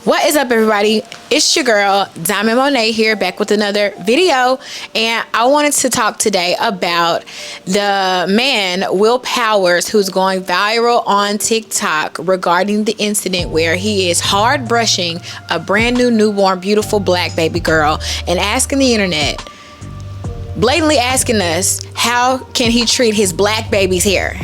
What is up, everybody? It's your girl Diamond Monét here, back with another video, and I wanted to talk today about the man Will Powers, who's going viral on TikTok regarding the incident where he is hard brushing a brand new newborn beautiful black baby girl and asking the internet, blatantly asking us, how can he treat his black baby's hair?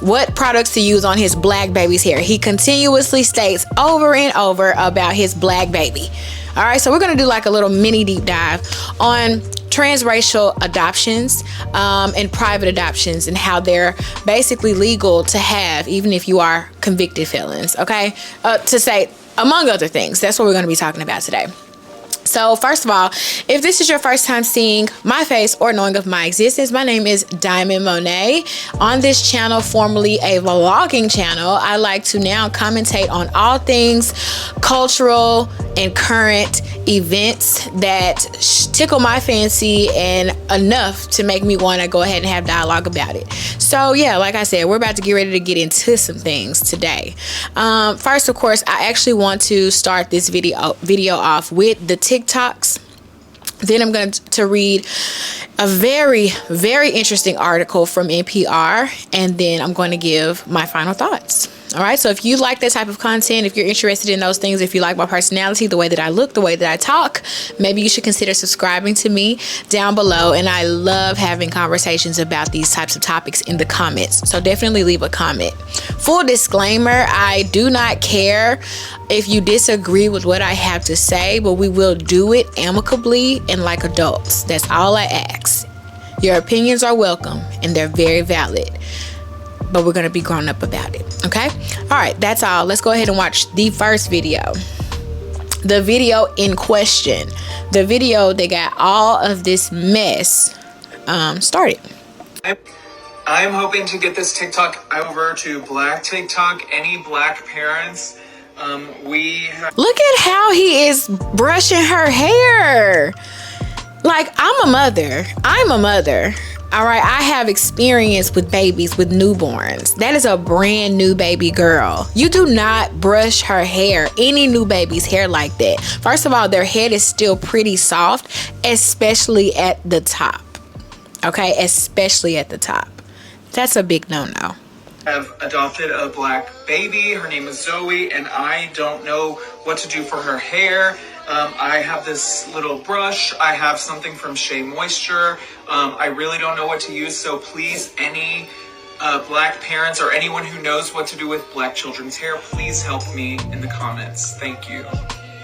What products to use on his black baby's hair? He continuously states over and over about his black baby. All right, so we're gonna do like a little mini deep dive on transracial adoptions and private adoptions and how they're basically legal to have, even if you are convicted felons, okay? To say, among other things, that's what we're gonna be talking about today. So first of all, if this is your first time seeing my face or knowing of my existence, my name is Diamond Monét. On this channel, formerly a vlogging channel, I like to now commentate on all things cultural and current events that tickle my fancy and enough to make me want to go ahead and have dialogue about it. So yeah, like I said, we're about to get ready to get into some things today. First, of course, I actually want to start this video off with the TikToks. Then I'm going to read a very, very interesting article from NPR, and then I'm going to give my final thoughts. All right, so if you like that type of content, if you're interested in those things, if you like my personality, the way that I look, the way that I talk, maybe you should consider subscribing to me down below. And I love having conversations about these types of topics in the comments, so definitely leave a comment. Full disclaimer, I do not care if you disagree with what I have to say, but we will do it amicably and like adults. That's all I ask. Your opinions are welcome and they're very valid, but we're going to be grown up about it. Okay. All right. That's all. Let's go ahead and watch the first video. The video in question, the video that got all of this mess started. I'm hoping to get this TikTok over to Black TikTok. Any Black parents, look at how he is brushing her hair. Like, I'm a mother. All right, I have experience with babies, with newborns. That is a brand new baby girl. You do not brush her hair, any new baby's hair, like that. First of all, their head is still pretty soft, especially at the top. Okay, especially at the top. That's a big no-no. Have adopted a black baby. Her name is Zoe, and I don't know what to do for her hair. I have this little brush. I have something from Shea Moisture. I really don't know what to use, so please, any black parents or anyone who knows what to do with black children's hair, please help me in the comments. Thank you.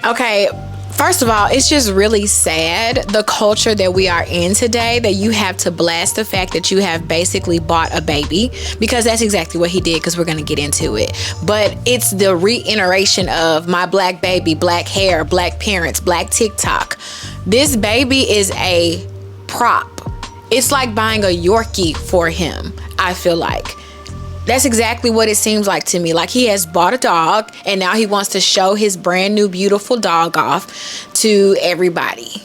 Okay, first of all, it's just really sad, the culture that we are in today, that you have to blast the fact that you have basically bought a baby, because that's exactly what he did, because we're going to get into it. But it's the reiteration of my black baby, black hair, black parents, black TikTok. This baby is a prop. It's like buying a Yorkie for him, I feel like. That's exactly what it seems like to me. Like, he has bought a dog and now he wants to show his brand new beautiful dog off to everybody.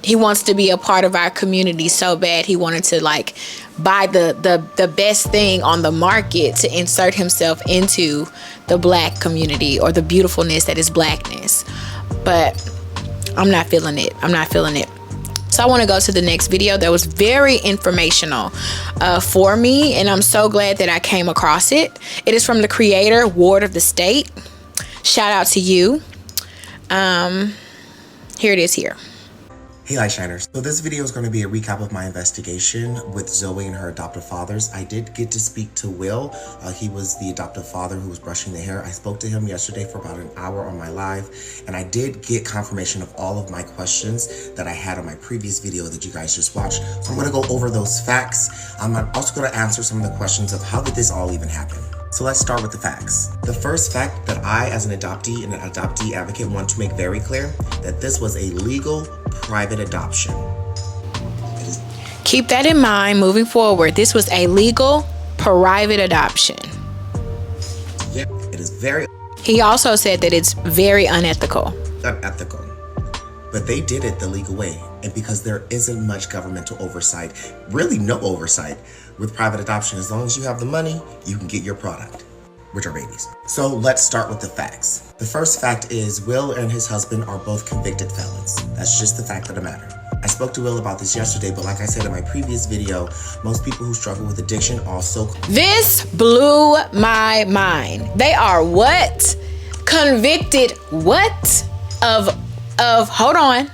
He wants to be a part of our community so bad. He wanted to like buy the best thing on the market to insert himself into the black community, or the beautifulness that is blackness. But I'm not feeling it. So I want to go to the next video that was very informational for me, and I'm so glad that I came across it. It is from the creator, Ward of the State. Shout out to you. Here it is here. Hey Light Shiners. So this video is going to be a recap of my investigation with Zoe and her adoptive fathers. I did get to speak to Will. He was the adoptive father who was brushing the hair. I spoke to him yesterday for about an hour on my live, and I did get confirmation of all of my questions that I had on my previous video that you guys just watched. So I'm going to go over those facts. I'm also going to answer some of the questions of how did this all even happen. So let's start with the facts. The first fact that I, as an adoptee and an adoptee advocate, want to make very clear, that this was a legal private adoption. Keep that in mind moving forward. This was a legal private adoption. Yeah, it is very... He also said that it's very unethical. Unethical. But they did it the legal way. And because there isn't much governmental oversight, really no oversight, with private adoption, as long as you have the money, you can get your product, which are babies. So let's start with the facts. The first fact is Will and his husband are both convicted felons. That's just the fact of the matter. I spoke to Will about this yesterday, but like I said in my previous video, most people who struggle with addiction also... This blew my mind. They are what? Convicted what? Of hold on.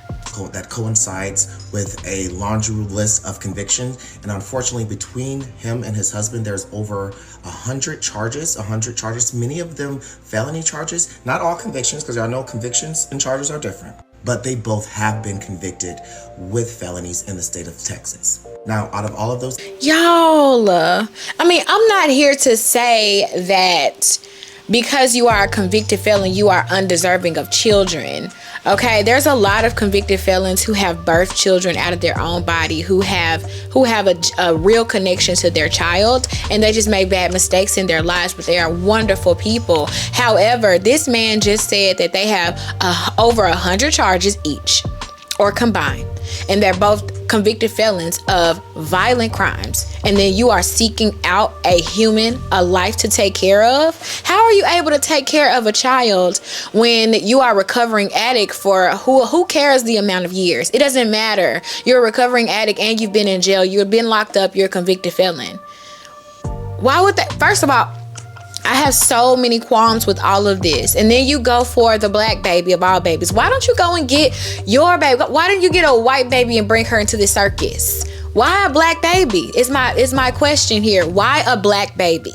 That coincides with a laundry list of convictions, and unfortunately between him and his husband there's over 100 charges, many of them felony charges. Not all convictions, because I know convictions and charges are different, but they both have been convicted with felonies in the state of Texas. Now, out of all of those, y'all, I mean, I'm not here to say that because you are a convicted felon, you are undeserving of children. Okay, there's a lot of convicted felons who have birthed children out of their own body, who have a real connection to their child, and they just made bad mistakes in their lives, but they are wonderful people. However, this man just said that they have over 100 charges each, or combined, and they're both convicted felons of violent crimes, and then you are seeking out a life to take care of. How are you able to take care of a child when you are a recovering addict for who cares the amount of years? It doesn't matter. You're a recovering addict and you've been in jail, you've been locked up, you're a convicted felon. Why would that? First of all, I have so many qualms with all of this. And then you go for the black baby of all babies. Why don't you go and get your baby? Why don't you get a white baby and bring her into the circus? Why a black baby? Is my question here. Why a black baby?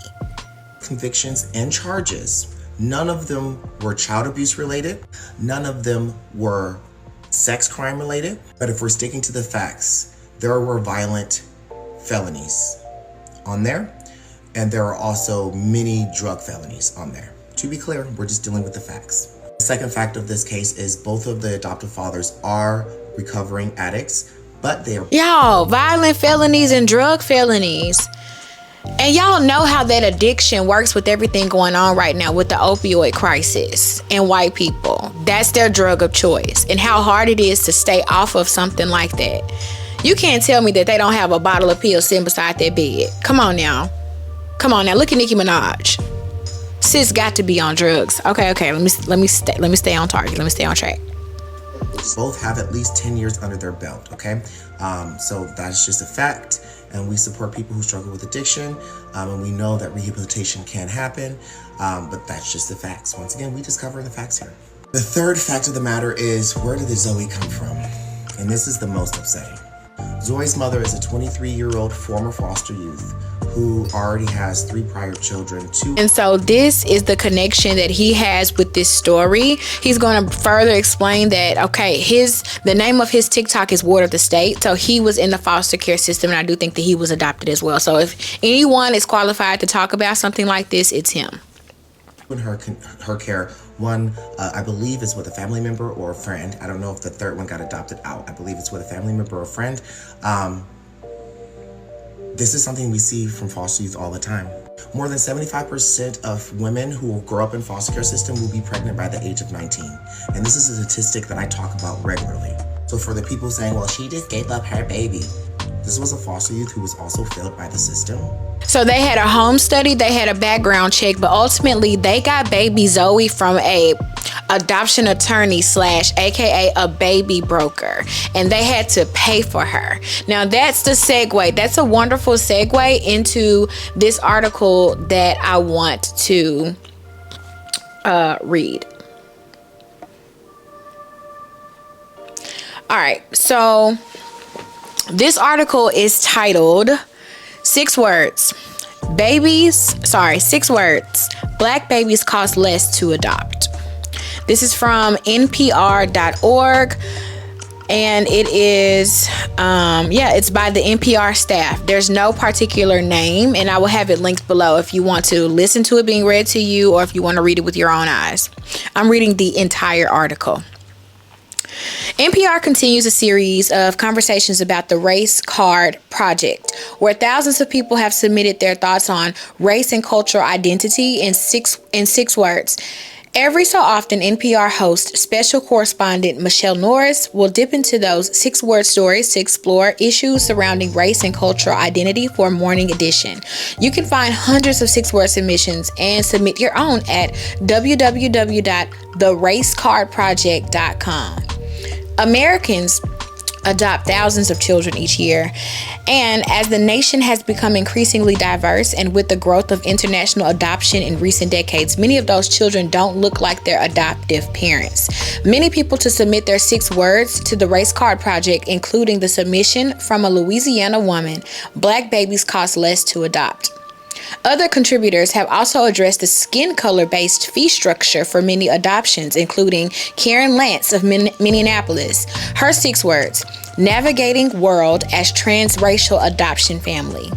Convictions and charges. None of them were child abuse related. None of them were sex crime related. But if we're sticking to the facts, there were violent felonies on there. And there are also many drug felonies on there. To be clear, we're just dealing with the facts. The second fact of this case is both of the adoptive fathers are recovering addicts, but they are... Y'all, violent felonies and drug felonies. And y'all know how that addiction works with everything going on right now with the opioid crisis and white people. That's their drug of choice, and how hard it is to stay off of something like that. You can't tell me that they don't have a bottle of pills sitting beside their bed. Come on now. Look at Nicki Minaj. Sis got to be on drugs. Okay. Let me stay on target. Let me stay on track. Both have at least 10 years under their belt. Okay, so that's just a fact, and we support people who struggle with addiction, and we know that rehabilitation can happen, but that's just the facts. Once again, we just cover the facts here. The third fact of the matter is, where did the Zoe come from? And this is the most upsetting. Zoe's mother is a 23-year-old former foster youth who already has 3 prior children. And so this is the connection that he has with this story. He's going to further explain that, okay, the name of his TikTok is Ward of the State. So he was in the foster care system, and I do think that he was adopted as well. So if anyone is qualified to talk about something like this, it's him. In her care, one, I believe is with a family member or a friend. I don't know if the third one got adopted out. I believe it's with a family member or a friend. This is something we see from foster youth all the time. More than 75% of women who will grow up in foster care system will be pregnant by the age of 19. And this is a statistic that I talk about regularly. So for the people saying, well, she just gave up her baby. This was a foster youth who was also failed by the system. So they had a home study, they had a background check, but ultimately they got baby Zoe from a adoption attorney / aka a baby broker, and they had to pay for her. Now that's the segue. That's a wonderful segue into this article that I want to read. All right, so this article is titled 6 words. 6 words. Black babies cost less to adopt. This is from npr.org, and it is it's by the NPR staff. There's no particular name, and I will have it linked below if you want to listen to it being read to you, or if you want to read it with your own eyes. I'm reading the entire article. NPR continues a series of conversations about the Race Card Project, where thousands of people have submitted their thoughts on race and cultural identity in six words. Every so often, NPR host special correspondent Michelle Norris will dip into those 6-word stories to explore issues surrounding race and cultural identity for Morning Edition. You can find hundreds of 6-word submissions and submit your own at www.theracecardproject.com. Americans adopt thousands of children each year. And as the nation has become increasingly diverse and with the growth of international adoption in recent decades, many of those children don't look like their adoptive parents. Many people to submit their 6 words to the Race Card Project, including the submission from a Louisiana woman, Black babies cost less to adopt. Other contributors have also addressed the skin color-based fee structure for many adoptions, including Karen Lance of Minneapolis. Her 6 words: navigating world as transracial adoption family.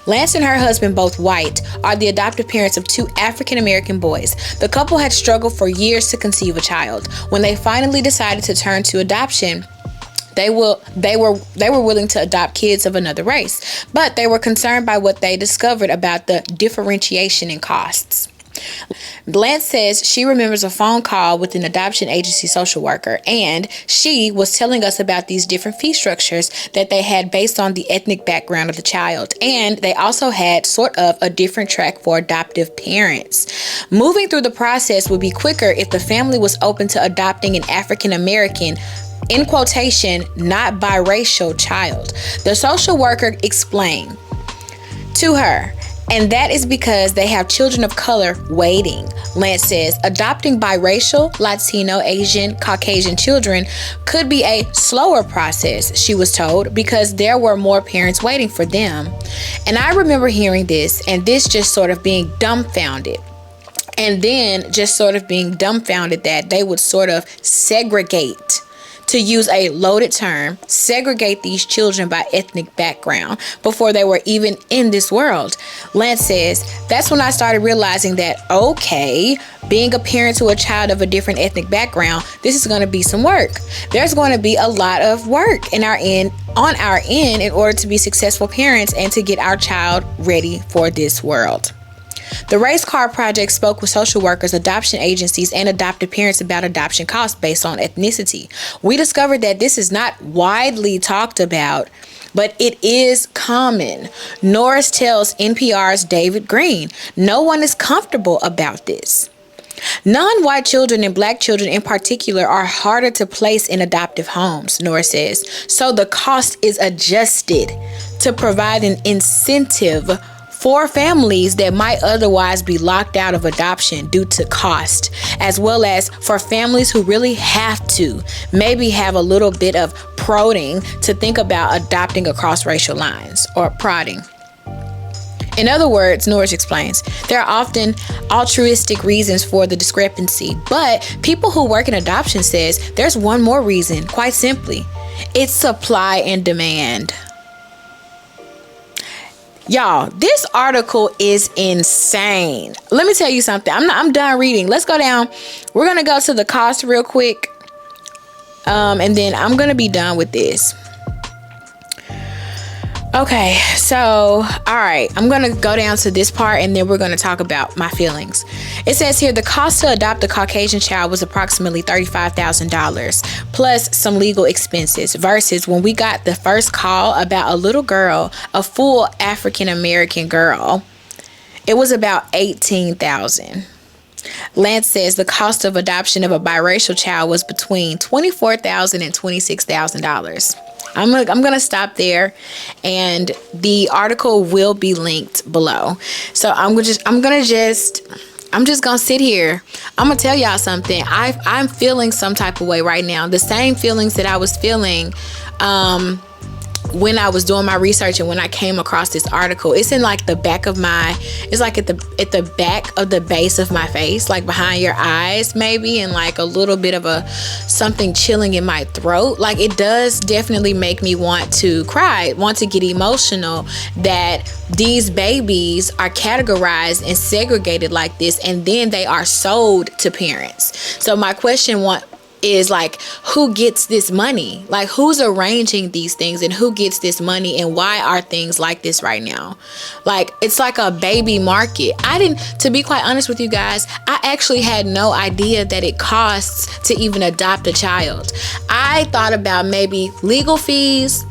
Lance and her husband, both white, are the adoptive parents of 2 African-American boys. The couple had struggled for years to conceive a child. When they finally decided to turn to adoption, they were willing to adopt kids of another race, but they were concerned by what they discovered about the differentiation in costs. Lance says she remembers a phone call with an adoption agency social worker, and she was telling us about these different fee structures that they had based on the ethnic background of the child, and they also had sort of a different track for adoptive parents. Moving through the process would be quicker if the family was open to adopting an African American, in quotation, not biracial child. The social worker explained to her, and that is because they have children of color waiting. Lance says adopting biracial, Latino, Asian, Caucasian children could be a slower process, she was told, because there were more parents waiting for them. And I remember hearing this and this just sort of being dumbfounded. And then just sort of being dumbfounded that they would sort of segregate, to use a loaded term, segregate these children by ethnic background before they were even in this world. Lance says, that's when I started realizing that, okay, being a parent to a child of a different ethnic background, this is going to be some work. There's going to be a lot of work on our end in order to be successful parents and to get our child ready for this world. The Race Card Project spoke with social workers, adoption agencies, and adoptive parents about adoption costs based on ethnicity. We discovered that this is not widely talked about, but it is common. Norris tells NPR's David Green, no one is comfortable about this. Non-white children and Black children in particular are harder to place in adoptive homes, Norris says, so the cost is adjusted to provide an incentive for families that might otherwise be locked out of adoption due to cost, as well as for families who really have to maybe have a little bit of prodding to think about adopting across racial lines, or prodding. In other words, Norris explains, there are often altruistic reasons for the discrepancy, but people who work in adoption says there's one more reason, quite simply, it's supply and demand. Y'all, this article is insane. Let me tell you something. I'm done reading. Let's go down. We're going to go to the cost real quick. And then I'm going to be done with this. Okay, so, all right, I'm going to go down to this part and then we're going to talk about my feelings. It says here, the cost to adopt a Caucasian child was approximately $35,000 plus some legal expenses, versus when we got the first call about a little girl, a full African-American girl, it was about $18,000. Lance says the cost of adoption of a biracial child was between $24,000 and $26,000. I'm going to stop there, and the article will be linked below. So I'm just going to sit here. I'm going to tell y'all something. I'm feeling some type of way right now. The same feelings that I was feeling when I was doing my research and when I came across this article. It's in like the back of it's like at the back of the base of my face, like behind your eyes maybe, and like a little bit of something chilling in my throat. Like, it does definitely make me want to cry, want to get emotional that these babies are categorized and segregated like this, and then they are sold to parents. So my question is like, who gets this money? Like, who's arranging these things, and who gets this money, and why are things like this right now? Like, it's like a baby market. To be quite honest with you guys, I actually had no idea that it costs to even adopt a child. I thought about maybe legal fees,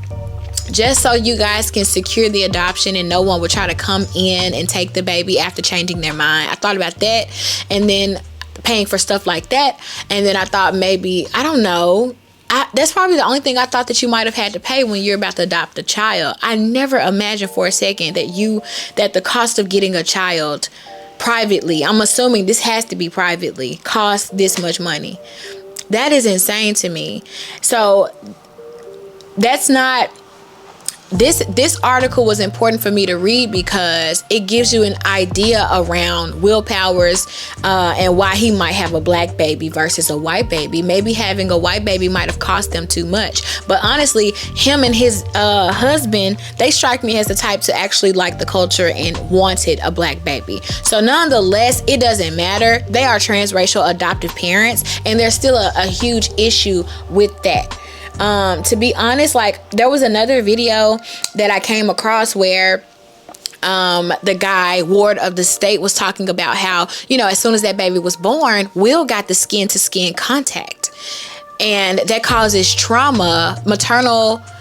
just so you guys can secure the adoption and no one would try to come in and take the baby after changing their mind. I thought about that, and then paying for stuff like that. And then I thought maybe, I don't know, that's probably the only thing I thought that you might have had to pay when you're about to adopt a child. I never imagined for a second that the cost of getting a child privately, I'm assuming this has to be privately, costs this much money. That is insane to me. So that's not... This article was important for me to read because it gives you an idea around Will Powers and why he might have a black baby versus a white baby. Maybe having a white baby might have cost them too much. But honestly, him and his husband, they strike me as the type to actually like the culture and wanted a black baby. So nonetheless, it doesn't matter. They are transracial adoptive parents, and there's still a huge issue with that. To be honest, like, there was another video that I came across where the guy, ward of the state, was talking about how, as soon as that baby was born, Will got the skin to skin contact, and that causes trauma,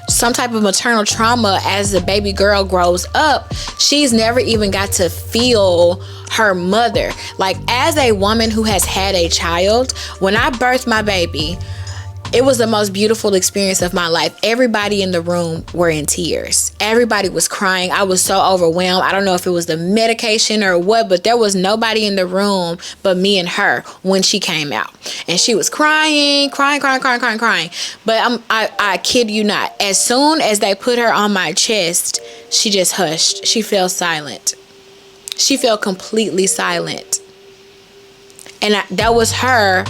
some type of maternal trauma. As the baby girl grows up, she's never even got to feel her mother. Like, as a woman who has had a child, when I birthed my baby, it was the most beautiful experience of my life. Everybody in the room were in tears. Everybody was crying. I was so overwhelmed. I don't know if it was the medication or what, but there was nobody in the room but me and her when she came out. And she was crying. But I kid you not. As soon as they put her on my chest, she just hushed. She fell silent. She fell completely silent. And that was her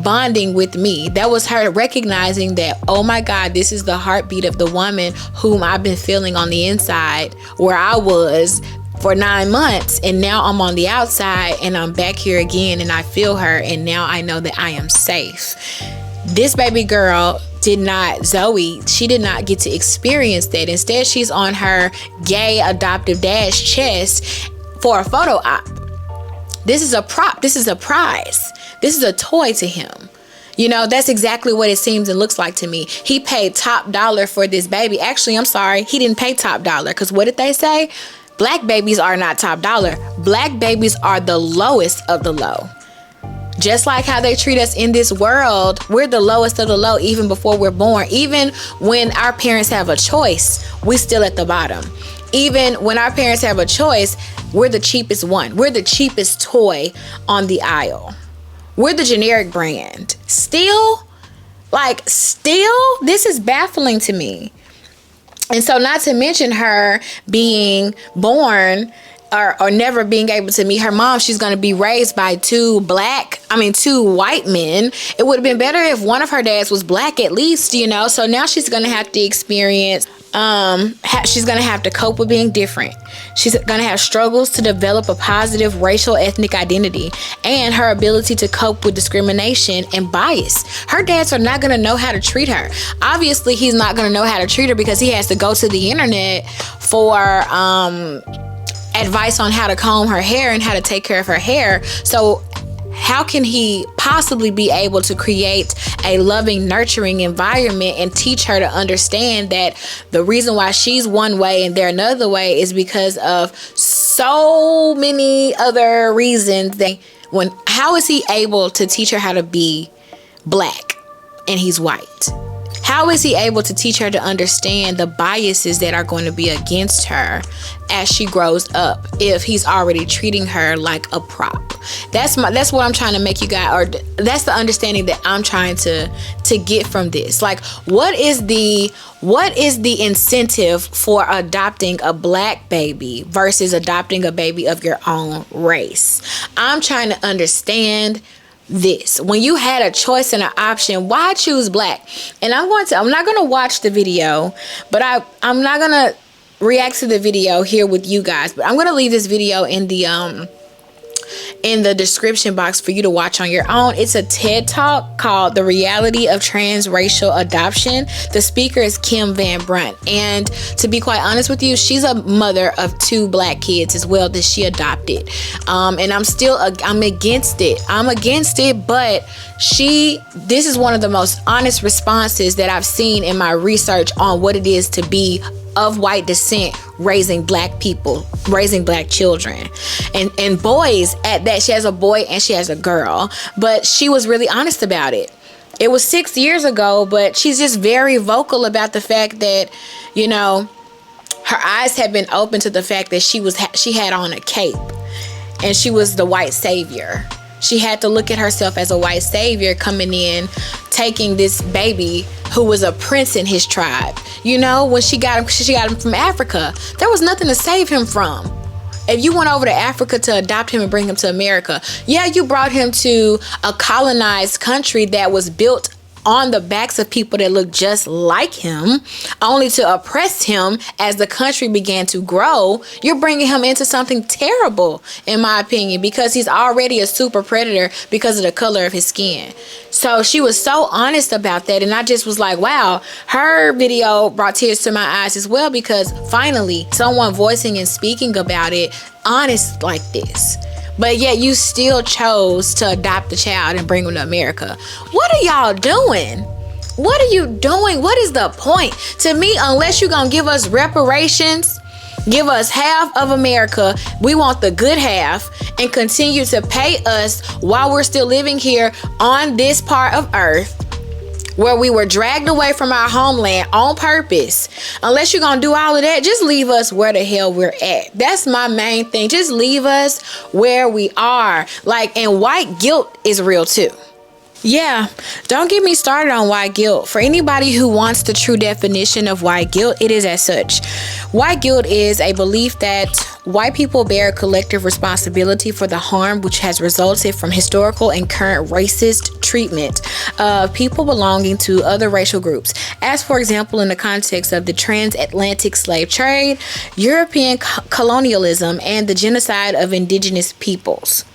bonding with me. That was her recognizing that, oh my God, this is the heartbeat of the woman whom I've been feeling on the inside, where I was for 9 months, and now I'm on the outside and I'm back here again, and I feel her, and now I know that I am safe. This baby girl Zoe, she did not get to experience that. Instead, she's on her gay adoptive dad's chest for a photo op. This is a prop. This is a prize. This is a toy to him. That's exactly what it seems and looks like to me. He paid top dollar for this baby. Actually, I'm sorry. He didn't pay top dollar, because what did they say? Black babies are not top dollar. Black babies are the lowest of the low. Just like how they treat us in this world, we're the lowest of the low even before we're born. Even when our parents have a choice, we're still at the bottom. Even when our parents have a choice, we're the cheapest one. We're the cheapest toy on the aisle. We're the generic brand. Still, this is baffling to me. And so, not to mention her being born or never being able to meet her mom, she's going to be raised by two white men. It would have been better if one of her dads was black at least, So now she's going to have to experience, she's going to have to cope with being different. She's going to have struggles to develop a positive racial ethnic identity and her ability to cope with discrimination and bias. Her dads are not going to know how to treat her. Obviously, he's not going to know how to treat her because he has to go to the internet for advice on how to comb her hair and how to take care of her hair. So how can he possibly be able to create a loving, nurturing environment and teach her to understand that the reason why she's one way and they're another way is because of so many other reasons? How is he able to teach her how to be black and he's white? How is he able to teach her to understand the biases that are going to be against her as she grows up if he's already treating her like a prop? That's what I'm trying to make you guys, or that's the understanding that I'm trying to get from this. Like, what is the incentive for adopting a black baby versus adopting a baby of your own race? I'm trying to understand this. When you had a choice and an option, why choose black? And I'm not going to watch the video, but I'm not going to react to the video here with you guys, but I'm going to leave this video in in the description box for you to watch on your own. It's a TED Talk called The Reality of Transracial Adoption. The speaker is Kim Van Brunt. And to be quite honest with you, she's a mother of 2 black kids as well that she adopted. And I'm against it. But this is one of the most honest responses that I've seen in my research on what it is to be of white descent, raising black people, raising black children and boys at that. She has a boy and she has a girl, but she was really honest about it. It was 6 years ago, but she's just very vocal about the fact that, you know, her eyes have been open to the fact that she had on a cape and she was the white savior. She had to look at herself as a white savior coming in, taking this baby who was a prince in his tribe. You know, when she got him from Africa, there was nothing to save him from. If you went over to Africa to adopt him and bring him to America, yeah, you brought him to a colonized country that was built on the backs of people that look just like him, only to oppress him as the country began to grow. You're bringing him into something terrible, in my opinion, because he's already a super predator because of the color of his skin. So she was so honest about that, and I just was like, wow, her video brought tears to my eyes as well, because finally someone voicing and speaking about it honest like this. But yet you still chose to adopt the child and bring him to America. What are y'all doing? What are you doing? What is the point? To me, unless you're going to give us reparations, give us half of America, we want the good half, and continue to pay us while we're still living here on this part of earth, where we were dragged away from our homeland on purpose. Unless you're gonna do all of that, just leave us where the hell we're at. That's my main thing. Just leave us where we are. Like, and white guilt is real too. Yeah, don't get me started on white guilt. For anybody who wants the true definition of white guilt, it is as such. White guilt is a belief that white people bear a collective responsibility for the harm which has resulted from historical and current racist treatment of people belonging to other racial groups. As for example, in the context of the transatlantic slave trade, European colonialism, and the genocide of indigenous peoples.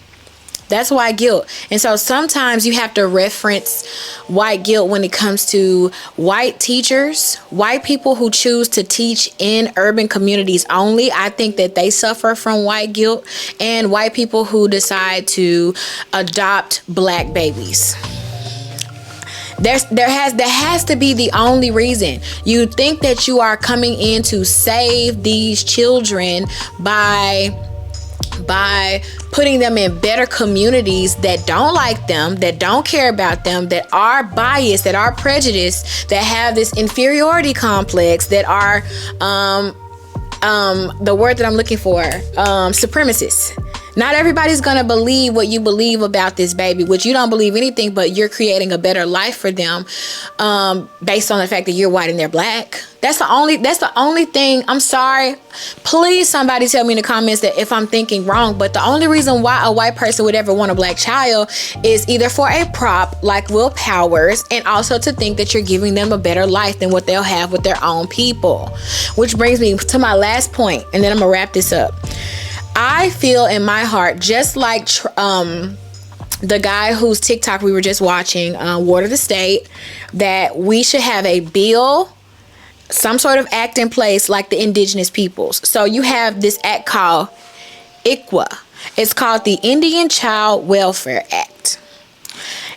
That's white guilt. And so sometimes you have to reference white guilt when it comes to white teachers, white people who choose to teach in urban communities only. I think that they suffer from white guilt, and white people who decide to adopt black babies. There has to be the only reason. You think that you are coming in to save these children by putting them in better communities that don't like them, that don't care about them, that are biased, that are prejudiced, that have this inferiority complex, that are the word that I'm looking for, supremacists. Not everybody's gonna believe what you believe about this baby, which you don't believe anything, but you're creating a better life for them based on the fact that you're white and they're black. That's the only thing. I'm sorry. Please, somebody tell me in the comments that if I'm thinking wrong, but the only reason why a white person would ever want a black child is either for a prop like Will Powers, and also to think that you're giving them a better life than what they'll have with their own people. Which brings me to my last point, and then I'm gonna wrap this up. I feel in my heart, just like the guy whose TikTok we were just watching, Water the State, that we should have a bill, some sort of act in place like the indigenous peoples. So you have this act called ICWA. It's called the Indian Child Welfare Act.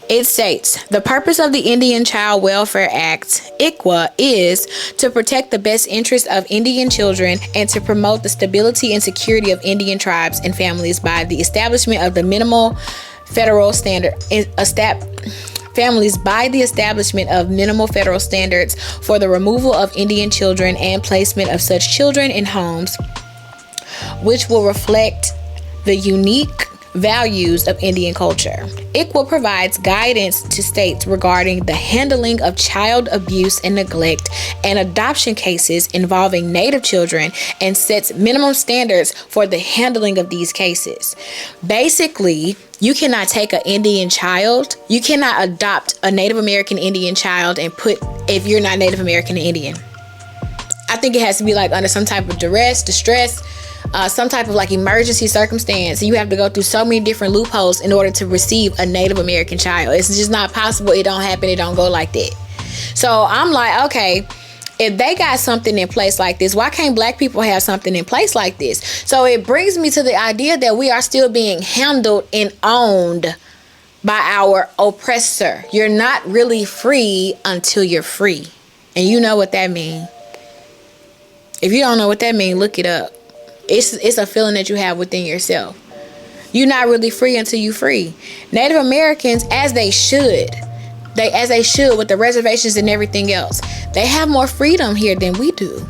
It states, the purpose of the Indian Child Welfare Act, ICWA, is to protect the best interests of Indian children and to promote the stability and security of Indian tribes and families by the establishment of the minimal federal standard, families by the establishment of minimal federal standards for the removal of Indian children and placement of such children in homes which will reflect the unique values of Indian culture. ICWA provides guidance to states regarding the handling of child abuse and neglect and adoption cases involving Native children, and sets minimum standards for the handling of these cases. Basically, you cannot take an Indian child, you cannot adopt a Native American Indian child and put, if you're not Native American Indian. I think it has to be like under some type of duress, distress, some type of like emergency circumstance. You have to go through so many different loopholes in order to receive a Native American child. It's just not possible. It don't happen. It don't go like that. So I'm like, okay, if they got something in place like this, why can't black people have something in place like this? So it brings me to the idea that we are still being handled and owned by our oppressor. You're not really free until you're free. And you know what that means. If you don't know what that means, look it up. It's a feeling that you have within yourself. You're not really free until you're free. Native Americans, as they should with the reservations and everything else, they have more freedom here than we do,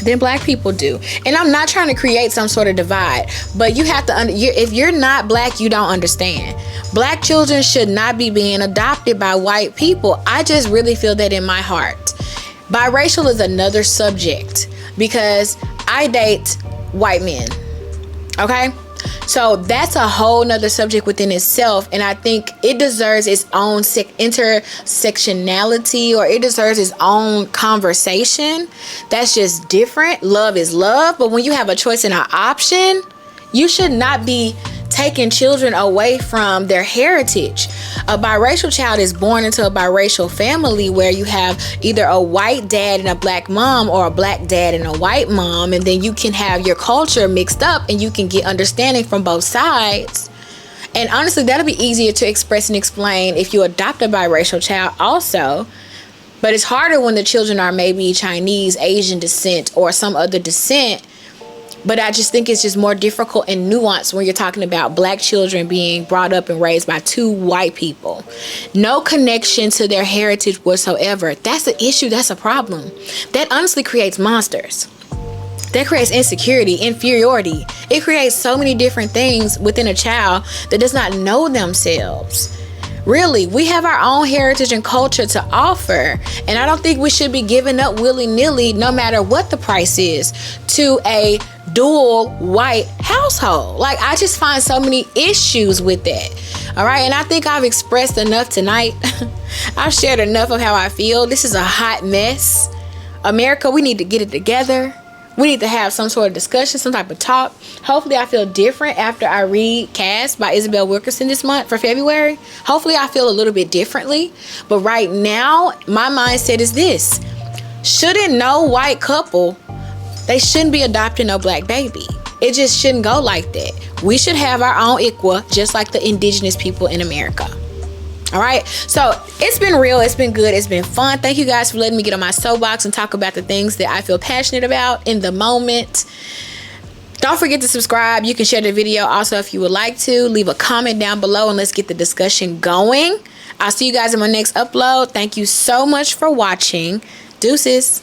than black people do. And I'm not trying to create some sort of divide, but you have to if you're not black, you don't understand. Black children should not be being adopted by white people. I just really feel that in my heart. Biracial is another subject because I date white men. Okay? So that's a whole nother subject within itself, and I think it deserves its own intersectionality, or it deserves its own conversation. That's just different. Love is love, but when you have a choice and an option, you should not be taking children away from their heritage. A biracial child is born into a biracial family where you have either a white dad and a black mom, or a black dad and a white mom, and then you can have your culture mixed up and you can get understanding from both sides. And honestly, that'll be easier to express and explain if you adopt a biracial child also. But it's harder when the children are maybe Chinese, Asian descent, or some other descent. But I just think it's just more difficult and nuanced when you're talking about black children being brought up and raised by two white people. No connection to their heritage whatsoever. That's the issue. That's a problem. That honestly creates monsters. That creates insecurity, inferiority. It creates so many different things within a child that does not know themselves. Really, we have our own heritage and culture to offer, and I don't think we should be giving up willy-nilly, no matter what the price is, to a dual white household. Like, I just find so many issues with that. All right, and I think I've expressed enough tonight. I've shared enough of how I feel. This is a hot mess. America, we need to get it together. We need to have some sort of discussion, some type of talk. Hopefully I feel different after I read Cass by Isabel Wilkerson this month for February. Hopefully I feel a little bit differently. But right now, my mindset is this. Shouldn't no white couple, they shouldn't be adopting no black baby. It just shouldn't go like that. We should have our own ICWA, just like the indigenous people in America. All right, so it's been real, it's been good, it's been fun. Thank you guys for letting me get on my soapbox and talk about the things that I feel passionate about in the moment. Don't forget to subscribe. You can share the video also if you would like to. Leave a comment down below and let's get the discussion going. I'll see you guys in my next upload. Thank you so much for watching. Deuces.